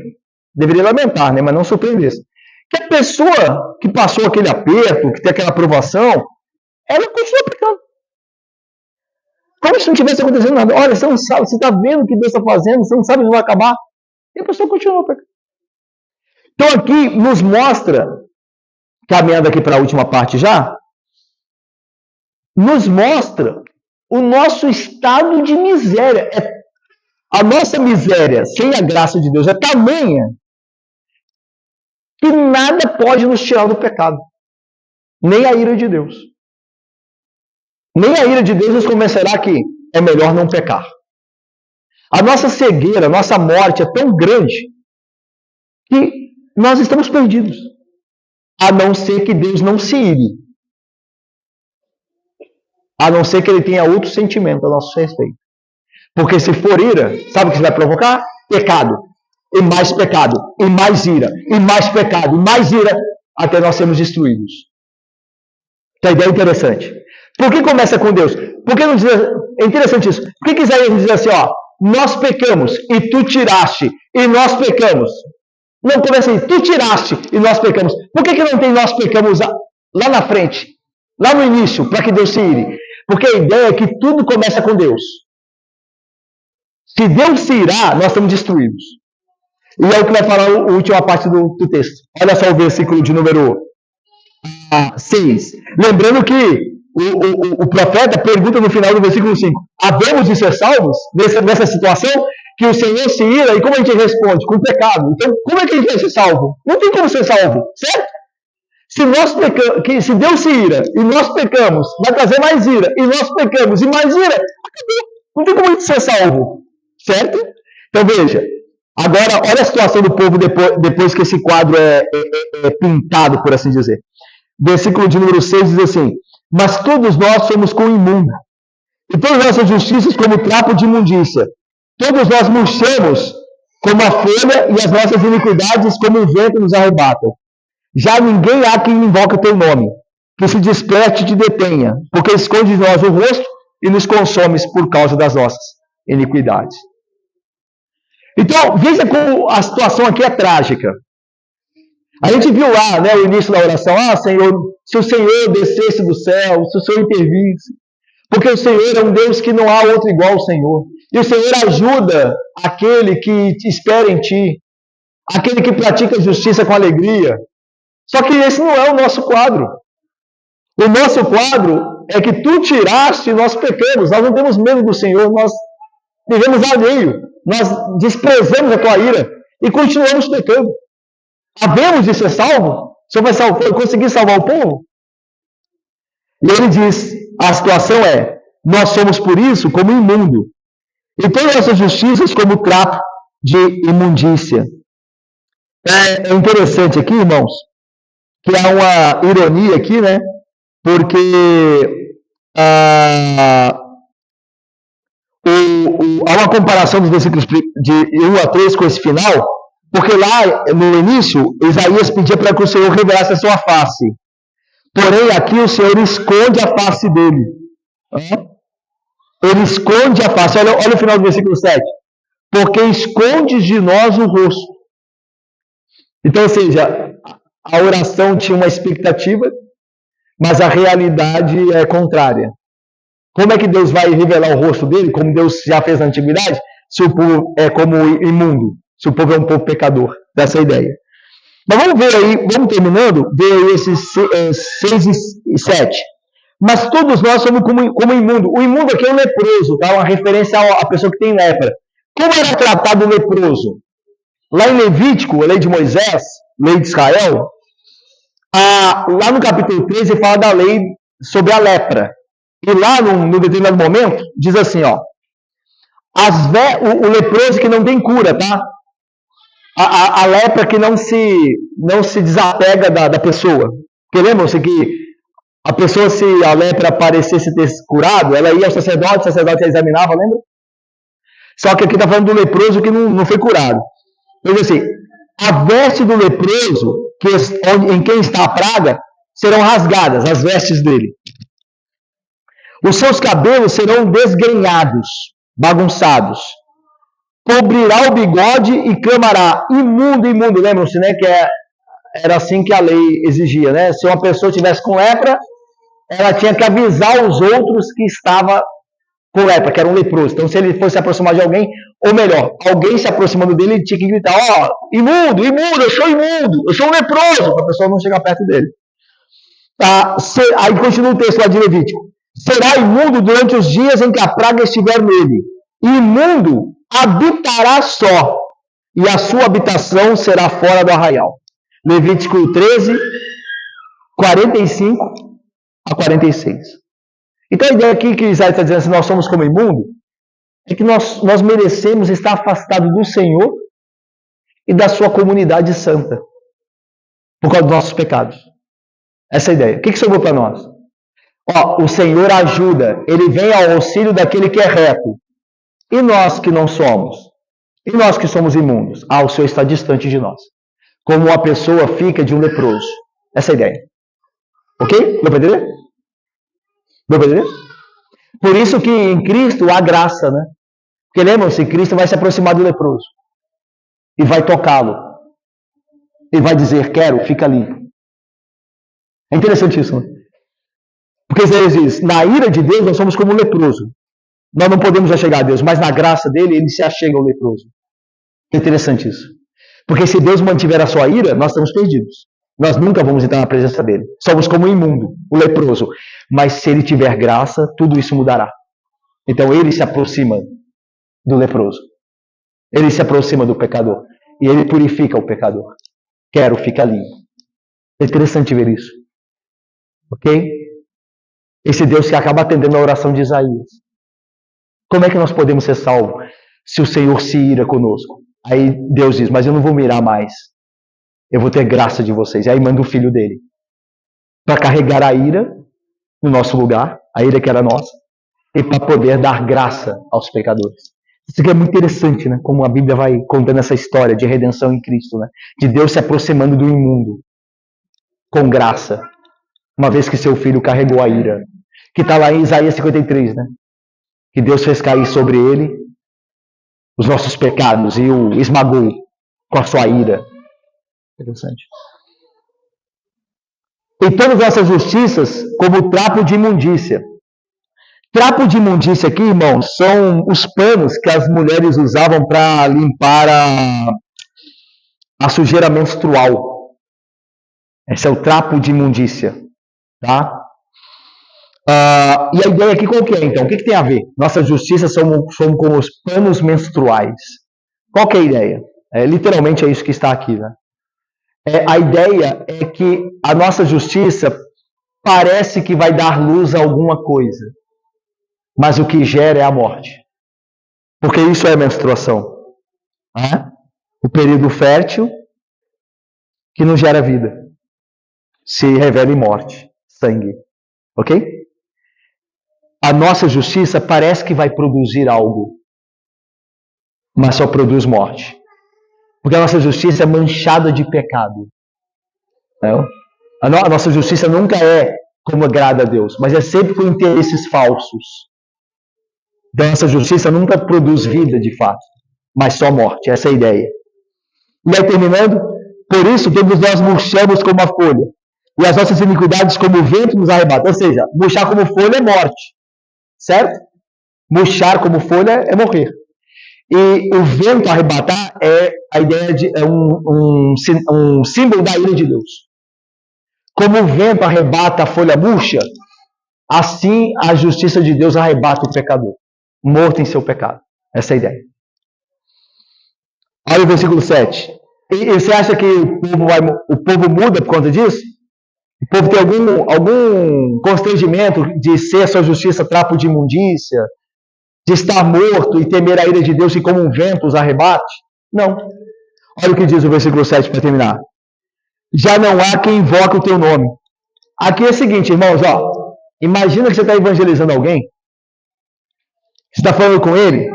lamentar, né? Mas não surpreender-se. Que a pessoa que passou aquele aperto, que tem aquela aprovação, ela continua pecando. Como se não tivesse acontecendo nada. Olha, você não sabe, você está vendo o que Deus está fazendo, você não sabe onde vai acabar. E a pessoa continua pecando. Então aqui nos mostra, caminhando aqui para a última parte já, nos mostra o nosso estado de miséria. A nossa miséria sem a graça de Deus é tamanha que nada pode nos tirar do pecado. Nem a ira de Deus. Nem a ira de Deus nos convencerá que é melhor não pecar. A nossa cegueira, a nossa morte é tão grande que nós estamos perdidos. A não ser que Deus não se ire. A não ser que ele tenha outro sentimento a nosso respeito. Porque se for ira, sabe o que isso vai provocar? Pecado. E mais pecado. E mais ira. E mais pecado. E mais ira. Até nós sermos destruídos. Que a ideia é interessante. Por que começa com Deus? Por que não diz, é interessante isso. Por que Isaías diz assim, ó, nós pecamos e tu tiraste e nós pecamos? Não começa aí, tu tiraste e nós pecamos. Por que não tem nós pecamos lá na frente, lá no início, para que Deus se ire? Porque a ideia é que tudo começa com Deus. Se Deus se irá, nós estamos destruídos. E é o que vai falar a última parte do texto. Olha só o versículo de número 6. Lembrando que o profeta pergunta no final do versículo 5: havemos de ser salvos nessa situação? Que o Senhor se ira, e como a gente responde? Com pecado. Então, como é que a gente vai ser salvo? Não tem como ser salvo, certo? Se nós pecamos, se Deus se ira e nós pecamos, vai trazer mais ira, e nós pecamos e mais ira, acabou. Não tem como a gente ser salvo, certo? Então veja, agora olha a situação do povo depois que esse quadro é pintado, por assim dizer. Versículo de número 6 diz assim: mas todos nós somos como imunda, e todas as nossas justiças como trapo de imundícia. Todos nós murchamos como a folha, e as nossas iniquidades como o vento nos arrebatam. Já ninguém há que invoque o teu nome, que se desperte e te detenha, porque esconde de nós o rosto e nos consome por causa das nossas iniquidades. Então, veja como a situação aqui é trágica. A gente viu lá, né, o início da oração: Senhor, se o Senhor descesse do céu, se o Senhor intervisse, porque o Senhor é um Deus que não há outro igual ao Senhor. E o Senhor ajuda aquele que espera em Ti, aquele que pratica justiça com alegria. Só que esse não é o nosso quadro. O nosso quadro é que Tu tiraste e nós pecamos. Nós não temos medo do Senhor, nós vivemos alheio, nós desprezamos a Tua ira e continuamos pecando. Havemos de ser salvo? O Senhor vai conseguir salvar o povo? E ele diz, a situação é: nós somos por isso como imundo, e todas essas justiças como trapo de imundícia. É interessante aqui, irmãos, que há uma ironia aqui, né? Porque há uma comparação dos versículos de 1 a 3 com esse final, porque lá no início, Isaías pedia para que o Senhor revelasse a sua face. Porém, aqui o Senhor esconde a face dele. Ele esconde a face. Olha o final do versículo 7. Porque esconde de nós o rosto. Então, ou seja, a oração tinha uma expectativa, mas a realidade é contrária. Como é que Deus vai revelar o rosto dele, como Deus já fez na antiguidade, se o povo é como imundo, se o povo é um povo pecador? Dessa ideia. Mas vamos ver aí, vamos terminando, ver aí esses 6 e 7. Mas todos nós somos como imundo. O imundo aqui é um leproso, tá? Uma referência à pessoa que tem lepra. Como era tratado o leproso? Lá em Levítico, a lei de Moisés, lei de Israel, lá no capítulo 13 fala da lei sobre a lepra. E lá, num determinado momento, diz assim, ó: o leproso que não tem cura, tá? A lepra que não se desapega da pessoa. Porque lembram-se que a pessoa, se a lepra parecesse ter se curado, ela ia ao sacerdote, o sacerdote a examinava, lembra? Só que aqui está falando do leproso que não foi curado. Então, assim, a veste do leproso, em quem está a praga, serão rasgadas, as vestes dele. Os seus cabelos serão desgrenhados, bagunçados. Cobrirá o bigode e clamará: imundo, imundo. Lembram-se, né? Que era assim que a lei exigia, né? Se uma pessoa tivesse com lepra, ela tinha que avisar os outros que estava com lepra, que era um leproso. Então, se ele fosse se aproximar de alguém, ou melhor, alguém se aproximando dele, ele tinha que gritar: imundo, imundo, eu sou um leproso, para a pessoa não chegar perto dele. Aí continua o texto lá de Levítico: será imundo durante os dias em que a praga estiver nele. Imundo habitará só, e a sua habitação será fora do arraial. Levítico 13, 45 a 46. Então a ideia aqui que Isaías está dizendo, se nós somos como imundo, é que nós merecemos estar afastados do Senhor e da sua comunidade santa, por causa dos nossos pecados. Essa é a ideia. O que sobrou para nós? O Senhor ajuda, Ele vem ao auxílio daquele que é reto. E nós que não somos? E nós que somos imundos? O Senhor está distante de nós. Como uma pessoa fica de um leproso. Essa é a ideia. Ok? Deu para entender? Deu para entender? Por isso que em Cristo há graça, né? Porque lembram-se, Cristo vai se aproximar do leproso. E vai tocá-lo. E vai dizer: quero, fica limpo. É interessante isso, né? Porque Isaías diz, na ira de Deus nós somos como um leproso. Nós não podemos achegar a Deus, mas na graça dele, ele se achega ao leproso. É interessante isso. Porque se Deus mantiver a sua ira, nós estamos perdidos. Nós nunca vamos entrar na presença dele. Somos como o imundo, o leproso. Mas se ele tiver graça, tudo isso mudará. Então ele se aproxima do leproso. Ele se aproxima do pecador. E ele purifica o pecador. Quero, fica limpo. É interessante ver isso. Ok? Esse Deus que acaba atendendo a oração de Isaías. Como é que nós podemos ser salvos se o Senhor se ira conosco? Aí Deus diz, mas eu não vou me irar mais. Eu vou ter graça de vocês. E aí manda o filho dele para carregar a ira no nosso lugar, a ira que era nossa, e para poder dar graça aos pecadores. Isso aqui é muito interessante, né? Como a Bíblia vai contando essa história de redenção em Cristo, né? De Deus se aproximando do imundo com graça, uma vez que seu filho carregou a ira. Que está lá em Isaías 53, né? Que Deus fez cair sobre ele os nossos pecados e o esmagou com a sua ira. Interessante. E todas as nossas justiças como trapo de imundícia. Trapo de imundícia aqui, irmãos, são os panos que as mulheres usavam para limpar a sujeira menstrual. Esse é o trapo de imundícia. Tá? E a ideia aqui qual que é, então? O que tem a ver? Nossas justiças são como os panos menstruais. Qual que é a ideia? Literalmente é isso que está aqui. Né? A ideia é que a nossa justiça parece que vai dar luz a alguma coisa, mas o que gera é a morte. Porque isso é a menstruação. O período fértil que não gera vida. Se revela em morte, sangue. Ok? A nossa justiça parece que vai produzir algo, mas só produz morte. Porque a nossa justiça é manchada de pecado. Não? A nossa justiça nunca é como agrada a Deus, mas é sempre com interesses falsos. Então, a nossa justiça nunca produz vida de fato, mas só morte. Essa é a ideia. E aí, terminando, por isso todos nós murchamos como a folha, e as nossas iniquidades como o vento nos arrebata. Ou seja, murchar como folha é morte. Certo? Murchar como folha é morrer. E o vento arrebatar é a ideia de um símbolo da ira de Deus. Como o vento arrebata a folha murcha, assim a justiça de Deus arrebata o pecador, morto em seu pecado. Essa é a ideia. Olha o versículo 7. E você acha que o povo muda por conta disso? O povo tem algum constrangimento de ser a sua justiça trapo de imundícia, de estar morto e temer a ira de Deus e como um vento os arrebate? Não. Olha o que diz o versículo 7 para terminar. Já não há quem invoque o teu nome. Aqui é o seguinte, irmãos, imagina que você está evangelizando alguém, você está falando com ele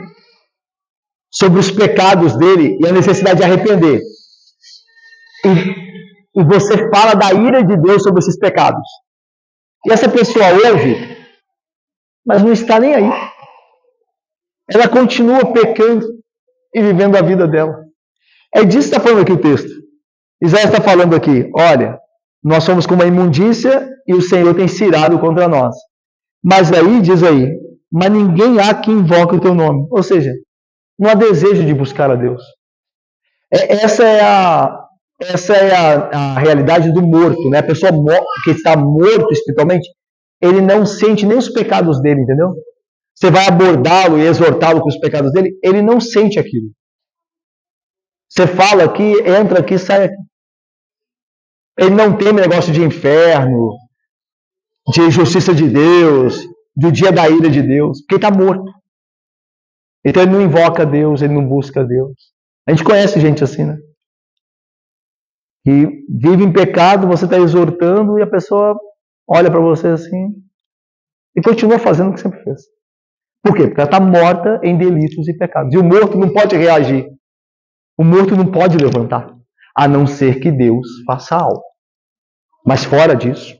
sobre os pecados dele e a necessidade de arrepender. E você fala da ira de Deus sobre esses pecados. E essa pessoa ouve, mas não está nem aí. Ela continua pecando e vivendo a vida dela. É disso que está falando aqui o texto. Isaías está falando aqui, olha, nós somos como uma imundícia e o Senhor tem se irado contra nós. Mas aí, diz aí, mas ninguém há que invoque o teu nome. Ou seja, não há desejo de buscar a Deus. Essa é a realidade do morto, né? A pessoa que está morto espiritualmente, ele não sente nem os pecados dele, entendeu? Você vai abordá-lo e exortá-lo com os pecados dele, ele não sente aquilo. Você fala aqui, entra aqui, sai aqui. Ele não tem negócio de inferno, de justiça de Deus, do dia da ira de Deus, porque ele está morto. Então ele não invoca Deus, ele não busca Deus. A gente conhece gente assim, né? Que vive em pecado, você está exortando e a pessoa olha para você assim e continua fazendo o que sempre fez. Por quê? Porque ela está morta em delitos e pecados. E o morto não pode reagir. O morto não pode levantar, a não ser que Deus faça algo. Mas fora disso,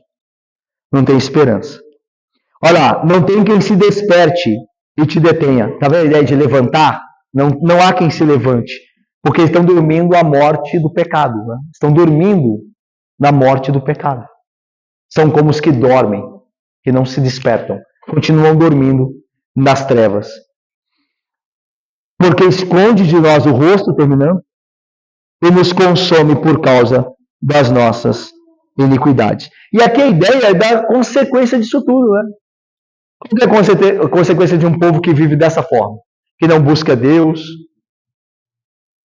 não tem esperança. Olha lá, não tem quem se desperte e te detenha. Está vendo a ideia de levantar? Não há quem se levante, porque estão dormindo a morte do pecado. Né? Estão dormindo na morte do pecado. São como os que dormem, que não se despertam, continuam dormindo nas trevas. Porque esconde de nós o rosto, terminando, e nos consome por causa das nossas iniquidades. E aqui a ideia é da consequência disso tudo, né? Qual é a consequência de um povo que vive dessa forma? Que não busca Deus,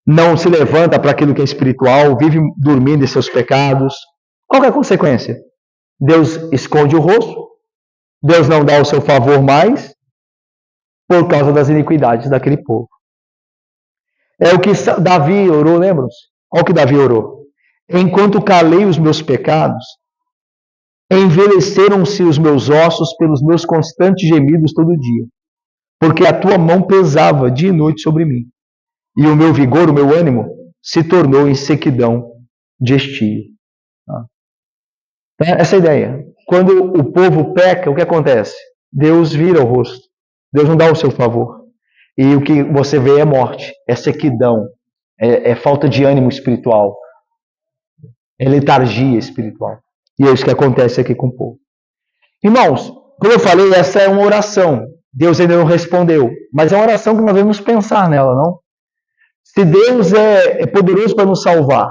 não se levanta para aquilo que é espiritual, vive dormindo em seus pecados. Qual é a consequência? Deus esconde o rosto, Deus não dá o seu favor mais, por causa das iniquidades daquele povo. É o que Davi orou, lembram-se? Olha o que Davi orou. Enquanto calei os meus pecados, envelheceram-se os meus ossos pelos meus constantes gemidos todo dia, porque a tua mão pesava dia e noite sobre mim, e o meu vigor, o meu ânimo, se tornou em sequidão de estio. Essa é a ideia. Quando o povo peca, o que acontece? Deus vira o rosto. Deus não dá o seu favor. E o que você vê é morte, é sequidão, é falta de ânimo espiritual, é letargia espiritual. E é isso que acontece aqui com o povo. Irmãos, como eu falei, essa é uma oração. Deus ainda não respondeu, mas é uma oração que nós devemos pensar nela, não? Se Deus é poderoso para nos salvar,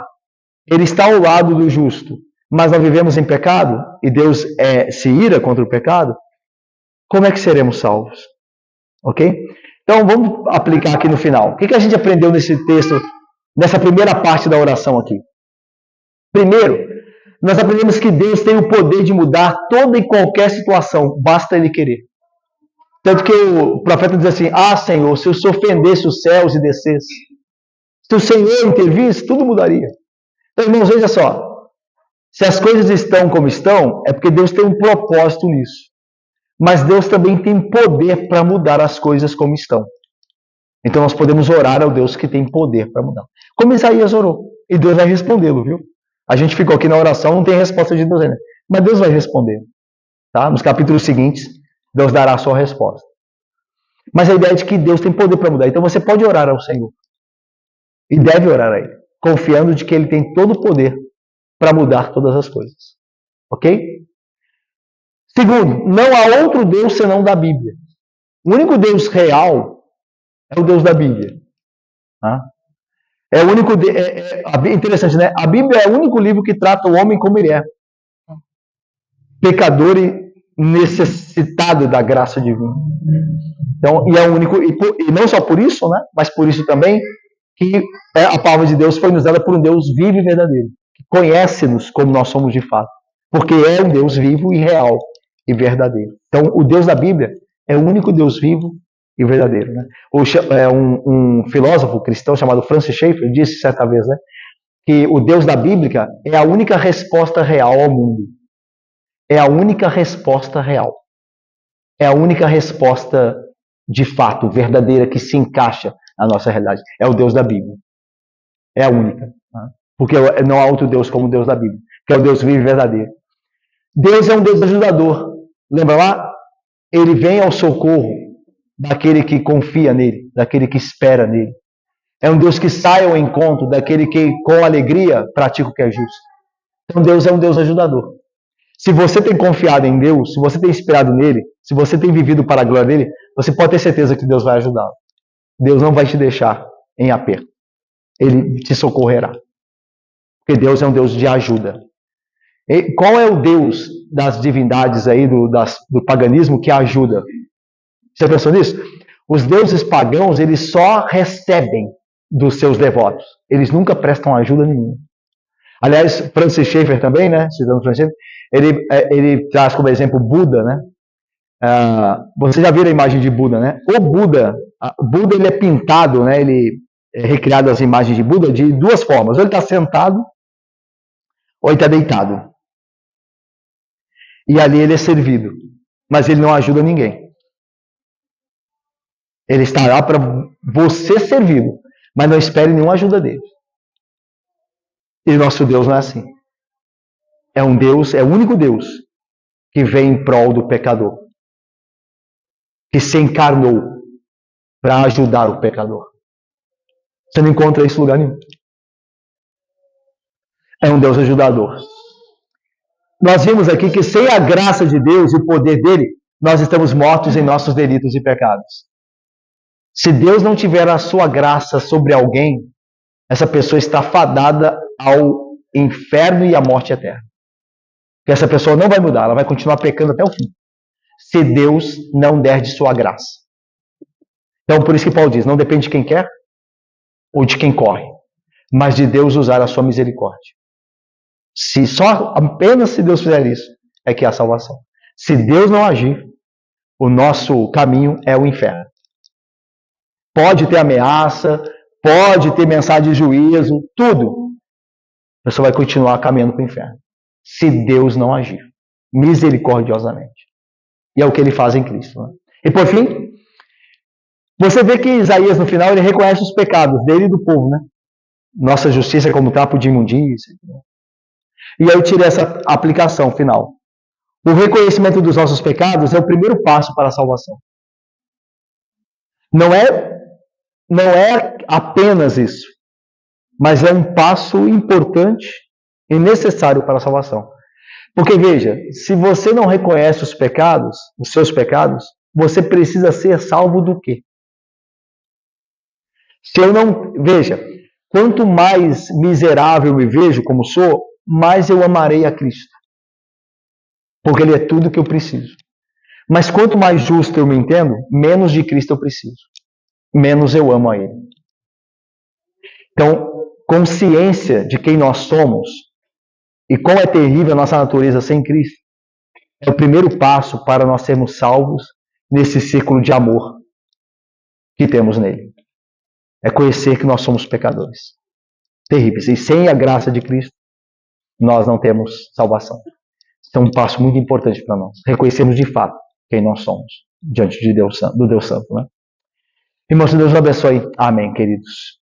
Ele está ao lado do justo, mas nós vivemos em pecado, e Deus se ira contra o pecado, como é que seremos salvos? Ok? Então vamos aplicar aqui no final. O que a gente aprendeu nesse texto, nessa primeira parte da oração aqui? Primeiro, nós aprendemos que Deus tem o poder de mudar toda e qualquer situação, basta Ele querer. Tanto que o profeta diz assim: ah, Senhor, se eu ofendesse os céus e descesse, se o Senhor intervisse, tudo mudaria. Então, irmãos, veja só. Se as coisas estão como estão, é porque Deus tem um propósito nisso. Mas Deus também tem poder para mudar as coisas como estão. Então nós podemos orar ao Deus que tem poder para mudar. Como Isaías orou. E Deus vai respondê-lo, viu? A gente ficou aqui na oração, não tem resposta de Deus ainda. Mas Deus vai responder. Tá? Nos capítulos seguintes, Deus dará a sua resposta. Mas a ideia é de que Deus tem poder para mudar. Então você pode orar ao Senhor. E deve orar a Ele. Confiando de que Ele tem todo o poder para mudar todas as coisas. Ok? Segundo, não há outro Deus senão da Bíblia. O único Deus real é o Deus da Bíblia. Tá? É o único. Interessante, né? A Bíblia é o único livro que trata o homem como ele é. Pecador e necessitado da graça divina. Então, e é o único. E não só por isso, né? Mas por isso também que a palavra de Deus foi nos dada por um Deus vivo e verdadeiro. Que conhece-nos como nós somos de fato. Porque é um Deus vivo e real e verdadeiro. Então, o Deus da Bíblia é o único Deus vivo e verdadeiro. Né? Um filósofo cristão chamado Francis Schaeffer disse certa vez, né, que o Deus da Bíblia é a única resposta real ao mundo. É a única resposta real. É a única resposta de fato, verdadeira, que se encaixa na nossa realidade. É o Deus da Bíblia. É a única. Né? Porque não há outro Deus como o Deus da Bíblia, que é o Deus vivo e verdadeiro. Deus é um Deus ajudador. Lembra lá? Ele vem ao socorro daquele que confia nele, daquele que espera nele. É um Deus que sai ao encontro daquele que com alegria pratica o que é justo. Então Deus é um Deus ajudador. Se você tem confiado em Deus, se você tem esperado nele, se você tem vivido para a glória dele, você pode ter certeza que Deus vai ajudá-lo. Deus não vai te deixar em aperto. Ele te socorrerá. Porque Deus é um Deus de ajuda. E qual é o Deus das divindades aí do paganismo que ajuda? Você pensou nisso? Os deuses pagãos, eles só recebem dos seus devotos. Eles nunca prestam ajuda nenhuma. Aliás, Francis Schaeffer também, né? Ele traz como exemplo Buda, né? Você já viu a imagem de Buda, né? O Buda ele é pintado, né? Ele é recriado as imagens de Buda de duas formas. Ou ele está sentado, ou ele está deitado. E ali ele é servido. Mas ele não ajuda ninguém. Ele está lá para você servi-lo, mas não espere nenhuma ajuda dele. E nosso Deus não é assim. É um Deus, é o único Deus que vem em prol do pecador. Que se encarnou para ajudar o pecador. Você não encontra isso em lugar nenhum. É um Deus ajudador. nós vimos aqui que sem a graça de Deus e o poder dele, nós estamos mortos em nossos delitos e pecados. Se Deus não tiver a sua graça sobre alguém, essa pessoa está fadada ao inferno e à morte eterna. Porque essa pessoa não vai mudar, ela vai continuar pecando até o fim. Se Deus não der de sua graça. Então, por isso que Paulo diz, não depende de quem quer ou de quem corre, mas de Deus usar a sua misericórdia. Apenas se Deus fizer isso, é que há salvação. Se Deus não agir, o nosso caminho é o inferno. Pode ter ameaça, pode ter mensagem de juízo, tudo. A pessoa vai continuar caminhando para o inferno. Se Deus não agir, misericordiosamente. E é o que ele faz em Cristo. Né? E por fim, você vê que Isaías no final ele reconhece os pecados dele e do povo. Né? Nossa justiça é como trapo de imundícia. E aí eu tirei essa aplicação final. O reconhecimento dos nossos pecados é o primeiro passo para a salvação. Não é apenas isso, mas é um passo importante e necessário para a salvação. Porque veja, se você não reconhece os pecados, os seus pecados, você precisa ser salvo do quê? Veja, quanto mais miserável me vejo como sou, mais eu amarei a Cristo. Porque Ele é tudo que eu preciso. Mas quanto mais justo eu me entendo, menos de Cristo eu preciso. Menos eu amo a Ele. Então, consciência de quem nós somos e como é terrível a nossa natureza sem Cristo é o primeiro passo para nós sermos salvos nesse círculo de amor que temos nele. É conhecer que nós somos pecadores. Terríveis. E sem a graça de Cristo, nós não temos salvação. Isso é um passo muito importante para nós. Reconhecermos de fato quem nós somos diante de Deus, do Deus Santo. Né? Irmãos, Deus nos abençoe. Amém, queridos.